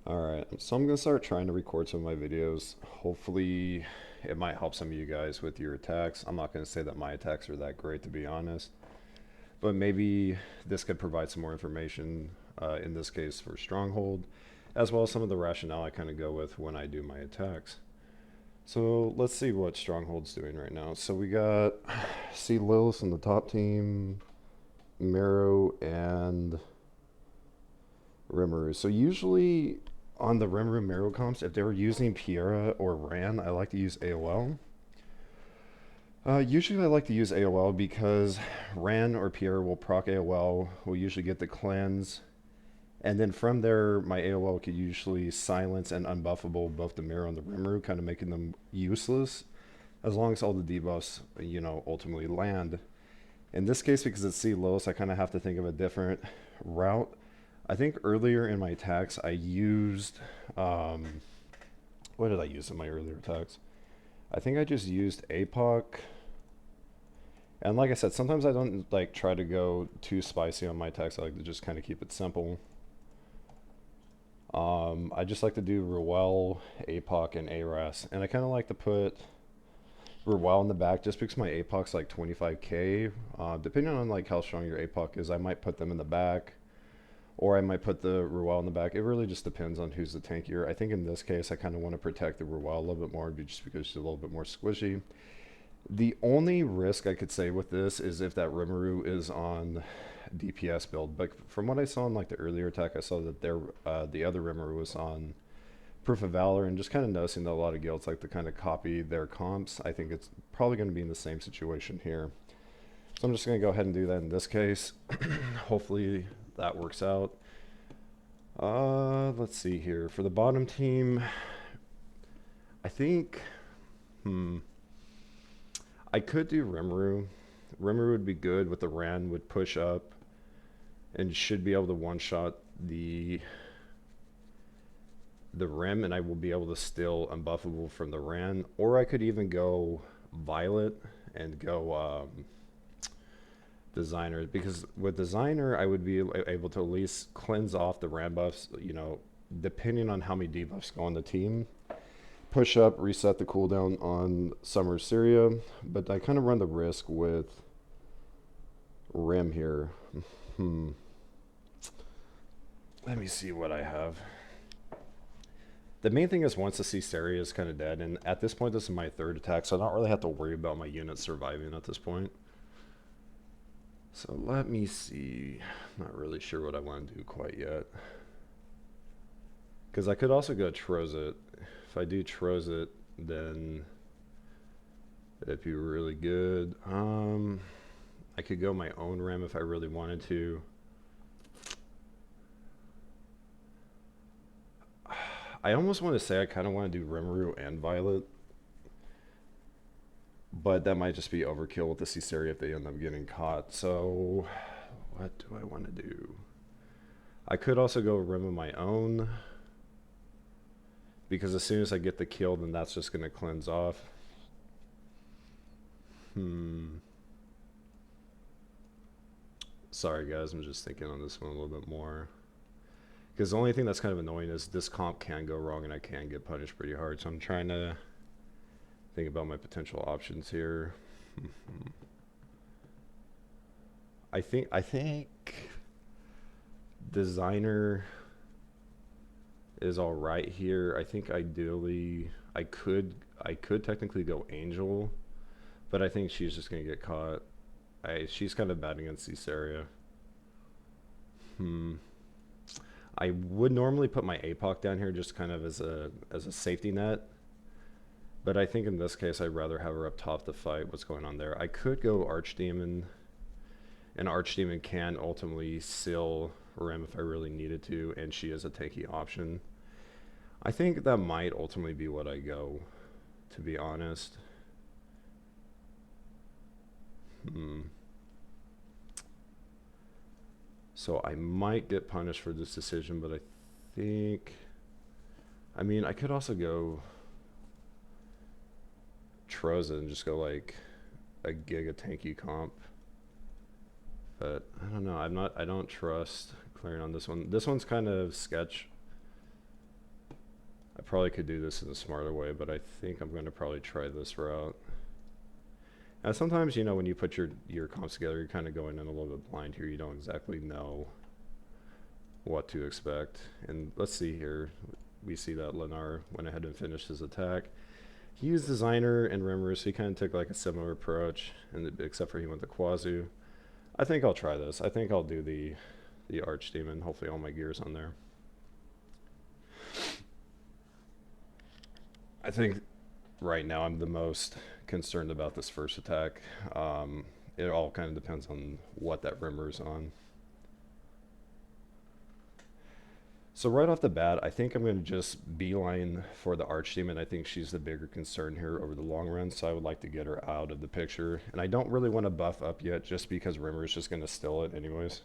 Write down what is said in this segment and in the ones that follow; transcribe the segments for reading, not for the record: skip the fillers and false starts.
Alright, so I'm gonna start trying to record some of my videos. Hopefully, it might help some of you guys with your attacks. I'm not gonna say that my attacks are that great, to be honest, but maybe this could provide some more information, in this case for Stronghold, as well as some of the rationale I kind of go with when I do my attacks. So let's see what Stronghold's doing right now. So we got C. Lilith on the top team, Mero, and Rimuru. So usually on the Rimuru Mero comps, if they were using Piera or Ran, I like to use AOL. Usually I like to use AOL because Ran or Piera will proc AOL, will usually get the cleanse, and then from there my AOL could usually silence and unbuffable both the Mero and the Rimuru, kind of making them useless, as long as all the debuffs, ultimately land. In this case, because it's C Lows, I kind of have to think of a different route. I think earlier in my attacks, I used, what did I use in my earlier attacks? I think I just used APOC. And like I said, sometimes I don't like try to go too spicy on my attacks. I like to just kind of keep it simple. I just like to do Ruel, APOC, and ARAS. And I kind of like to put Ruel in the back just because my APOC's like 25k. Depending on like how strong your APOC is, I might put them in the back. Or I might put the Ruel in the back. It really just depends on who's the tankier. I think in this case, I kind of want to protect the Ruel a little bit more just because she's a little bit more squishy. The only risk I could say with this is if that Rimuru is on DPS build. But from what I saw in like the earlier attack, I saw that the other Rimuru was on Proof of Valor, and just kind of noticing that a lot of guilds like to kind of copy their comps. I think it's probably going to be in the same situation here. So I'm just going to go ahead and do that in this case. Hopefully that works out. Let's see here. For the bottom team, I think, I could do Rimuru. Rimuru would be good with the Ran, would push up, and should be able to one-shot the Rim, and I will be able to still unbuffable from the Ran. Or I could even go Violet and go, Designer, because with Designer I would be able to at least cleanse off the Ram buffs, depending on how many debuffs go on the team. Push up, reset the cooldown on Summer Syria, but I kind of run the risk with Rim here. Let me see what I have. The main thing is once the Syria is kind of dead, and at this point this is my third attack, so I don't really have to worry about my units surviving at this point. So let me see. Not really sure what I want to do quite yet. Because I could also go Trozit. If I do Trozit, then it'd be really good. I could go my own Ram if I really wanted to. I almost want to say I kind of want to do Rimuru and Violet. But that might just be overkill with the Caesarea if they end up getting caught. So, what do I want to do? I could also go Rim of my own, because as soon as I get the kill, then that's just going to cleanse off. Sorry guys, I'm just thinking on this one a little bit more. Because the only thing that's kind of annoying is this comp can go wrong and I can get punished pretty hard. So I'm trying to think about my potential options here. I think Designer is all right here. I think ideally I could technically go Angel, but I think she's just gonna get caught. She's kind of bad against Caesarea. I would normally put my APOC down here just kind of as a safety net. But I think in this case, I'd rather have her up top to fight what's going on there. I could go Archdemon, and Archdemon can ultimately seal Rim if I really needed to, and she is a tanky option. I think that might ultimately be what I go, to be honest. So I might get punished for this decision, but I think, I mean, I could also go Troza and just go like a giga tanky comp, but I don't know. I don't trust clearing on this one. This one's kind of sketch. I probably could do this in a smarter way, but I think I'm going to probably try this route. And sometimes, you know, when you put your comps together, you're kind of going in a little bit blind here. You don't exactly know what to expect. And let's see here. We see that Lennar went ahead and finished his attack. He used Designer and Rimmer, so he kind of took like a similar approach, and except for he went to Quazu. I think I'll try this. I think I'll do the Archdemon. Hopefully all my gear's on there. I think right now I'm the most concerned about this first attack. It all kind of depends on what that Rimmer's on. So right off the bat, I think I'm going to just beeline for the Archdemon. I think she's the bigger concern here over the long run, so I would like to get her out of the picture. And I don't really want to buff up yet, just because Rimmer is just going to still it anyways.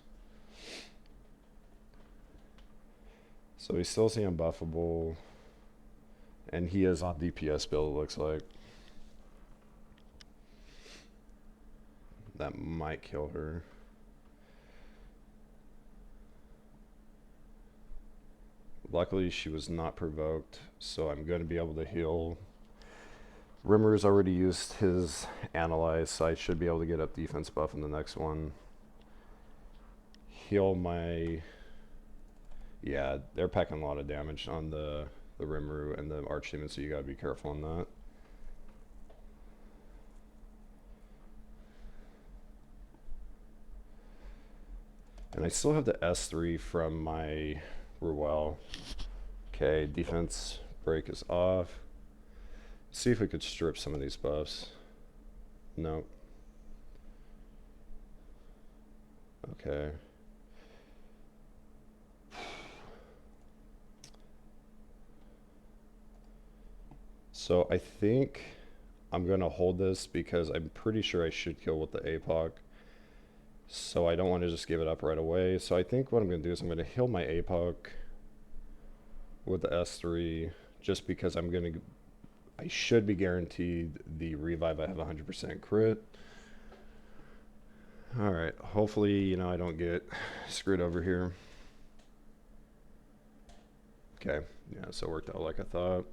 So he's still seeing unbuffable, and he is on DPS build, it looks like. That might kill her. Luckily, she was not provoked, so I'm going to be able to heal. Rimmer's already used his Analyze, so I should be able to get up defense buff in the next one. Heal my... Yeah, they're packing a lot of damage on the Rimuru and the Archdemon, so you gotta be careful on that. And I still have the S3 from my Ruel. Okay, defense break is off. See if we could strip some of these buffs. No. Okay. So I think I'm gonna hold this because I'm pretty sure I should kill with the APOC. So I don't want to just give it up right away. So I think what I'm going to do is I'm going to heal my APOC with the S3 just because I should be guaranteed the revive. I have 100% crit. Alright, hopefully, you know, I don't get screwed over here. Okay, yeah, so it worked out like I thought.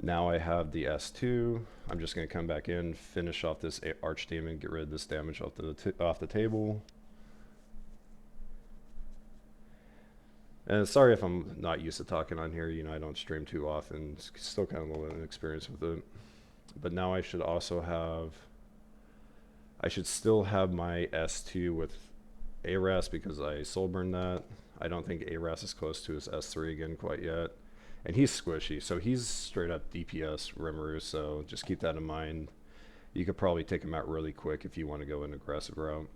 Now I have the S2. I'm just going to come back in, finish off this Archdemon, get rid of this damage off the table. And sorry if I'm not used to talking on here. You know, I don't stream too often. Still kind of a little inexperienced with it. But now I should also have... I should still have my S2 with ARAS because I soul burned that. I don't think ARAS is close to his S3 again quite yet. And he's squishy, so he's straight up DPS Rimuru, so just keep that in mind. You could probably take him out really quick if you want to go an aggressive route.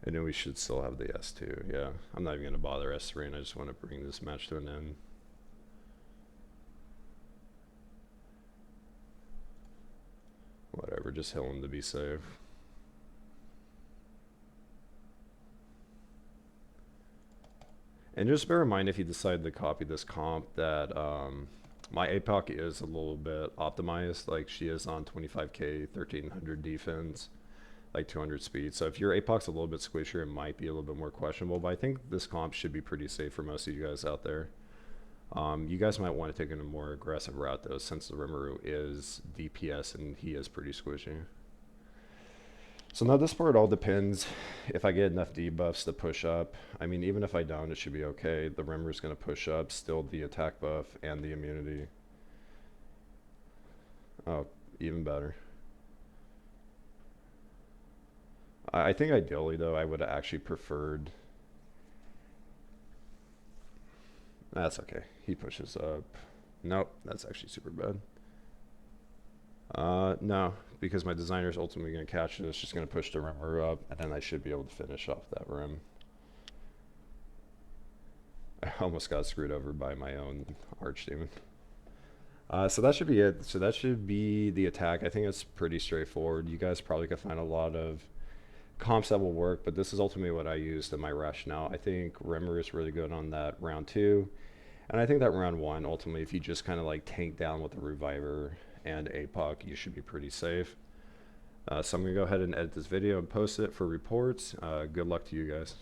And then we should still have the S2, yeah. I'm not even going to bother S3, and I just want to bring this match to an end. Whatever, just heal him to be safe. And just bear in mind if you decide to copy this comp that my APOC is a little bit optimized. Like she is on 25k, 1300 defense, like 200 speed. So if your APOC's a little bit squishier, it might be a little bit more questionable. But I think this comp should be pretty safe for most of you guys out there. You guys might want to take a more aggressive route though, since the Rimuru is DPS and he is pretty squishy. So now this part all depends if I get enough debuffs to push up. I mean, even if I don't, it should be okay. The Rimmer is going to push up, still the attack buff and the immunity. Oh, even better. I think ideally though, I would have actually preferred... That's okay. He pushes up. Nope, that's actually super bad. No, because my designer is ultimately going to catch it. It's just going to push the Rimmer up, and then I should be able to finish off that rim. I almost got screwed over by my own Archdemon. So that should be it. So that should be the attack. I think it's pretty straightforward. You guys probably could find a lot of comps that will work, but this is ultimately what I used in my rationale. I think Rimmer is really good on that round 2. And I think that round 1, ultimately, if you just kind of like tank down with the Reviver and APOC, you should be pretty safe. So I'm going to go ahead and edit this video and post it for reports. Good luck to you guys.